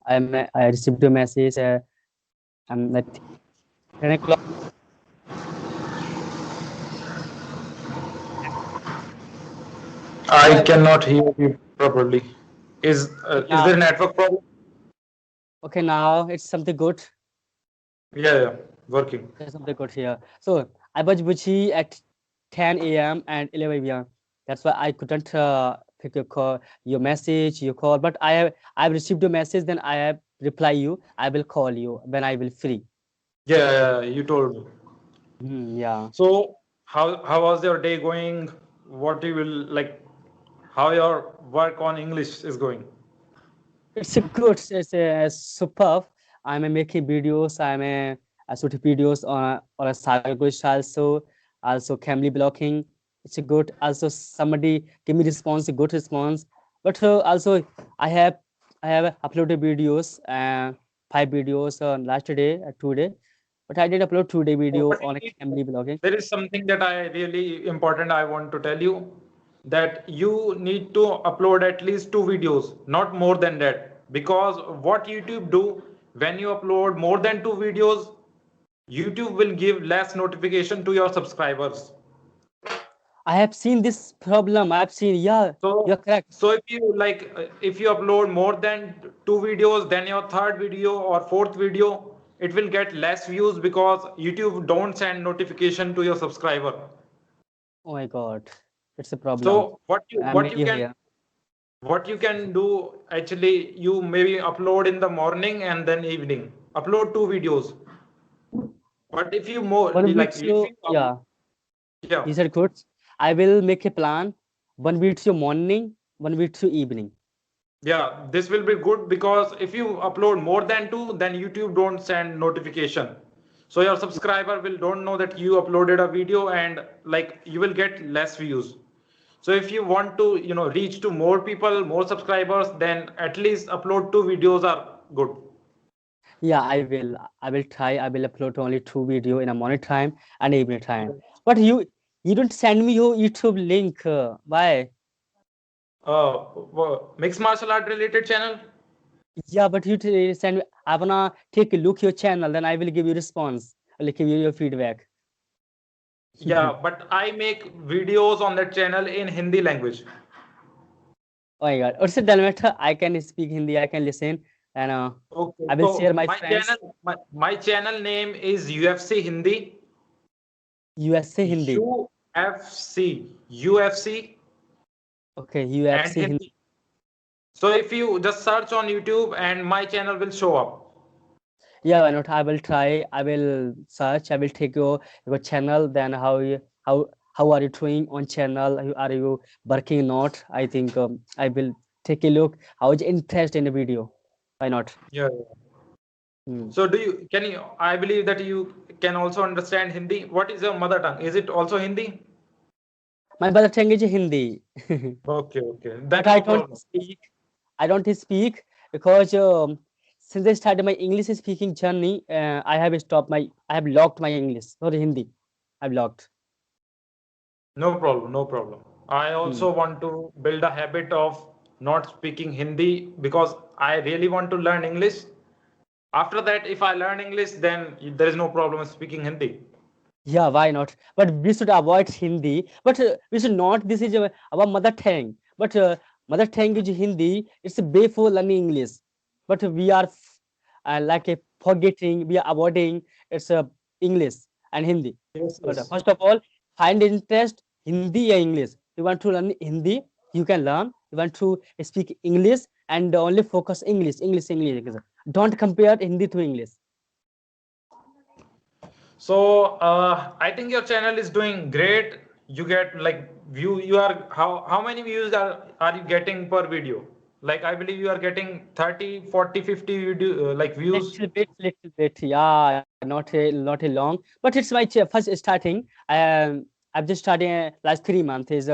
I received a message. I'm at 10 o'clock. I Yeah. cannot hear you properly. Okay, Is now. there a network problem? Okay, now it's something good. Yeah, yeah, working. There's something good here. So I was busy at 10 a.m. and 11 a.m. That's why I couldn't pick your call, your message, your call. But I've received your message. Then I have reply you. I will call you when I will free. Yeah, yeah, you told me. Yeah. So how was your day going? What you will like? How your work on English is going? It's a good, it's a superb. I'm making videos. I shoot videos on a Sagargosh also family blocking. It's a good. Also, somebody give me response, a good response. But also, I have I have uploaded videos, 5 videos on last day, today. But I did upload 2 day Oh, video but on a family blocking. there is something that I really important I want to tell you that you need to upload at least 2 videos, not more than that. Because what YouTube do when you upload more than 2 videos, YouTube will give less notification to your subscribers. I have seen this problem. I've seen. Yeah, you're So, correct. so if you like, if you upload more than 2 videos, then your third video or fourth video, it will get less views because YouTube don't send notification to your subscriber. Oh my God, it's a problem. So I'm with you here. what you can do actually you maybe upload in the morning and then evening. Upload 2 videos. But if you more One like if video, you yeah, yeah. you said good. I will make a plan. One video morning, one video evening. Yeah, this will be good because if you upload more than 2, then YouTube don't send notification. So your subscriber will don't know that you uploaded a video and like you will get less views. So if you want to, reach to more people, more subscribers, then at least upload 2 videos are good. Yeah, I will. I will try. I will upload only 2 video in a morning time and evening time. Yeah. But you don't send me your YouTube link. Why? Mixed martial art related channel. Yeah, but send me. I wanna take a look your channel. Then I will give you response. I will give you your feedback. Yeah, but I make videos on that channel in Hindi language. Oh my God. Also, doesn't matter. I can speak Hindi. I can listen, and Okay, I will share so my my friends. channel, my channel name is UFC Hindi. USA Hindi. UFC Okay, and UFC Hindi. Hindi. So if you just search on YouTube and my channel will show up. Yeah, why not? I will try. I will search. I will take your channel. Then how are you doing on channel? Are you working not? I think I will take a look. How is interest in the video? Why not? Yeah. Hmm. So I believe that you can also understand Hindi. What is your mother tongue? Is it also Hindi? My mother tongue is Hindi, Okay, okay. but Then I no don't problem. speak. I don't speak because since I started my English speaking journey, I have locked my English. Sorry, Hindi. I've locked. No problem, no problem. I Hmm. also want to build a habit of not speaking Hindi because I really want to learn English. After that, if I learn English, then there is no problem speaking Hindi. Yeah, why not? But we should avoid Hindi. But we should not. This is our mother tongue. But mother tongue is Hindi. It's a way for learning English. But we are like forgetting. We are avoiding. It's English and Hindi. Yes, But yes. first of all, find interest Hindi or English. You want to learn Hindi, you can learn. You want to speak English and only focus English, English, English. Don't compare Hindi to English. So I think your channel is doing great. You get like you are how many views are you getting per video? Like I believe you are getting 30, 40, 50 video like views. Little bit, yeah, not a long, but it's my first starting. I've just started last 3 months. Is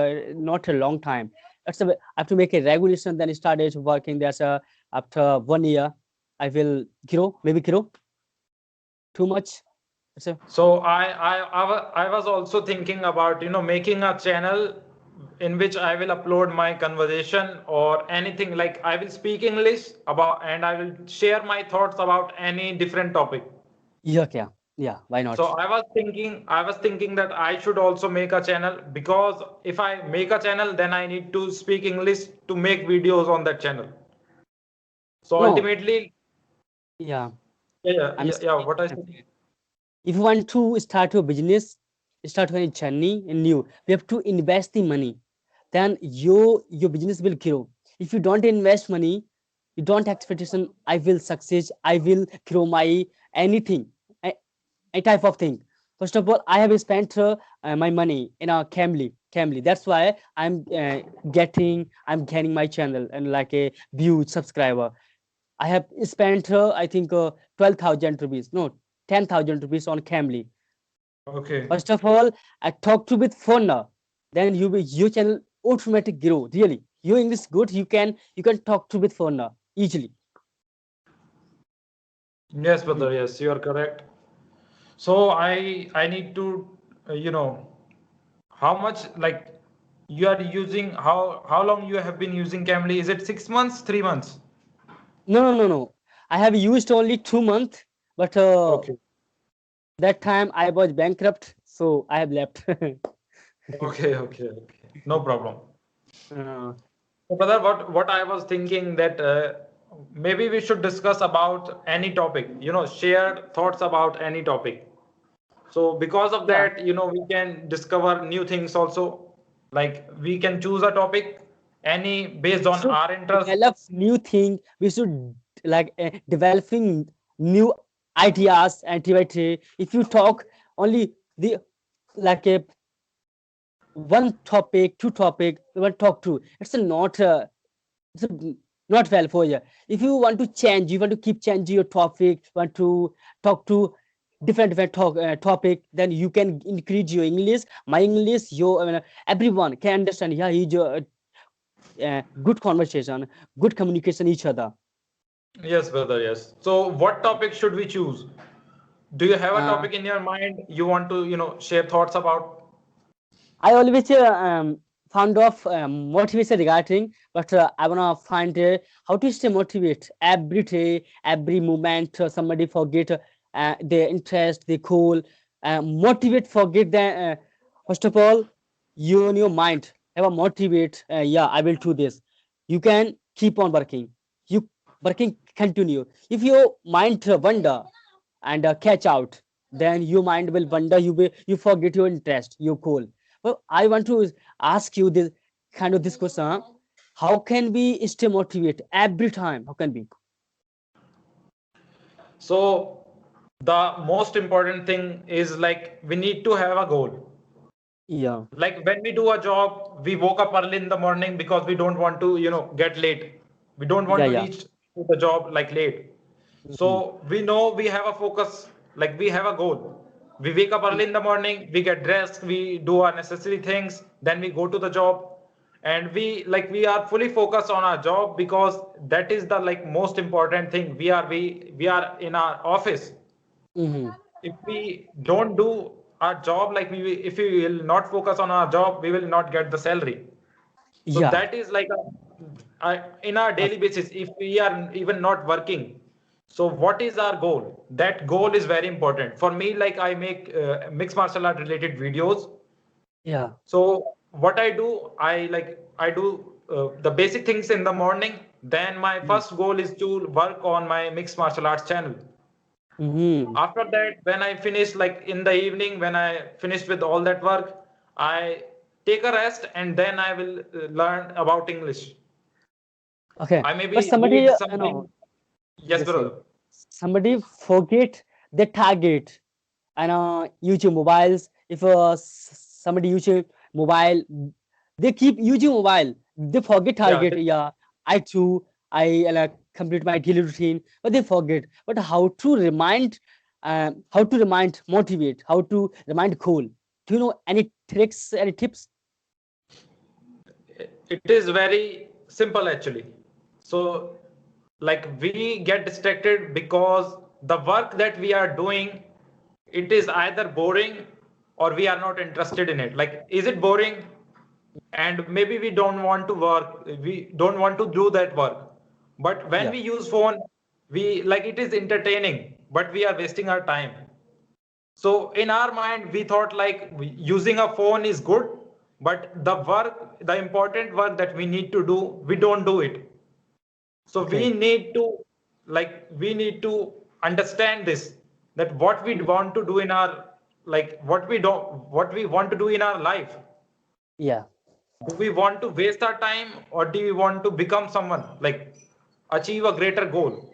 not a long time. I have to make a regulation. Then started working. There's a after 1 year, I will grow, maybe grow too much. It's a So I was also thinking about making a channel in which I will upload my conversation or anything, like I will speak English about and I will share my thoughts about any different topic. Yeah, why So not? I was thinking that I should also make a channel, because if I make a channel, then I need to speak English to make videos on that channel. So No, ultimately, yeah, I'm yeah, saying, what I said. if you want to start your business, start your journey in new, we have to invest the money. Then your business will grow. If you don't invest money, you don't expectation I will succeed, I will grow my anything, a, a type of thing. First of all, I have spent my money in a Camly. That's why I'm gaining my channel and like a view subscriber. I have spent I think 12,000 rupees, no, 10,000 rupees on Camly. Okay. First of all, I talk to with phone now. Then your channel automatic grow. Really, your English good. You can talk to with phone now easily. Yes, Mhm. brother. Yes, you are correct. So I need to, you know, how much like you are using, how long you have been using Camly? Is it 6 months, 3 months? No. I have used only 2 months, but Okay. that time I was bankrupt, so I have left. Okay. No problem. uh, So, brother, what I was thinking that maybe we should discuss about any topic, share thoughts about any topic. So because of yeah. that, we can discover new things also. Like we can choose a topic, any based We on should our interest. develop new thing. We should like developing new ideas and activity. If you talk only the like a one topic, two topic, we want to talk to. It's a, not well for you. If you want to change, you want to keep changing your topic, want to talk to different topic, then you can increase your English. My English, your everyone can understand. Yeah, he's good conversation, good communication each other. Yes, brother, yes. So what topic should we choose? Do you have a Uh, topic in your mind you want to, share thoughts about? I always found of motivation regarding, but I wanna find how to stay motivated every day, every moment. Somebody forget their interest, their goal. Motivate, forget that. First of all, you in your mind have a motivate. Yeah, I will do this. You can keep on working. You working continue. If your mind wander and catch out, then your mind will wander. You forget your interest, your goal. Well, I want to ask you this kind of this question. How can we stay motivated every time? How can we? So the most important thing is like we need to have a goal. Yeah, Like when we do a job, we woke up early in the morning because we don't want to, get late. We don't want to yeah. reach to the job like late. Mhm. So we know we have a focus, like we have a goal. We wake up early in the morning, we get dressed, we do our necessary things, then we go to the job, and we are fully focused on our job, because that is the like most important thing. We are in our office. Mhm. If we don't do our job, like if we will not focus on our job, we will not get the salary. So Yeah. that is like in our daily Okay. basis, if we are even not working, so what is our goal? That goal is very important for me. Like I make mixed martial art related videos. Yeah. So what I do, I do the basic things in the morning. Then my Mhm. first goal is to work on my mixed martial arts channel. Mhm. After that, when I finish, like in the evening, when I finished with all that work, I take a rest and then I will learn about English. Okay. I But maybe somebody, read something. Yes, just say brother. somebody forget the target and YouTube mobiles. If somebody use mobile, they keep using mobile. They forget Yeah, target. Yeah, I too. I complete my daily routine, but they forget. But how to remind, motivate, how to remind goal. Do you know any tricks, any tips? it is very simple actually. So, like we get distracted because the work that we are doing, it is either boring or we are not interested in it. Like, is it boring? and maybe we don't want to work, we don't want to do that work, but when Yeah, we use phone, we like it is entertaining, but we are wasting our time. So in our mind we thought like using a phone is good, but the work, the important work that we need to do, we don't do it. So we okay. need to, like we need to understand this, that what we want to do in our, like what we don't, what we want to do in our life. Yeah, Do we want to waste our time, or do we want to become someone, like achieve a greater goal?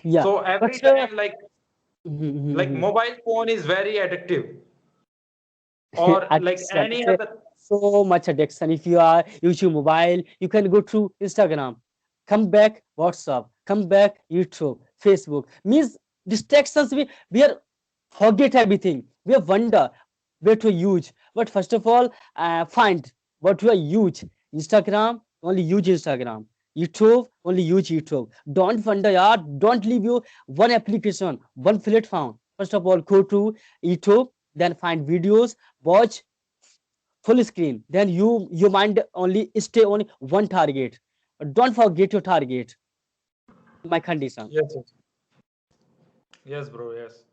yeah. So But every time, like mhm. mobile phone is very addictive, or like Addiction. any It's a other. so much addiction. If you are using mobile, you can go through Instagram, come back WhatsApp, come back YouTube, Facebook. Means distractions. We are forget everything. We wonder where to use. But first of all, find what you are use. Instagram, only use Instagram. YouTube, only use YouTube. Don't wonder, yaar. Don't leave you one application, one platform. First of all, go to YouTube, then find videos, watch full screen. Then your mind only stay on one target. Don't forget your target. My condition. Yes, yes. Yes, bro. Yes.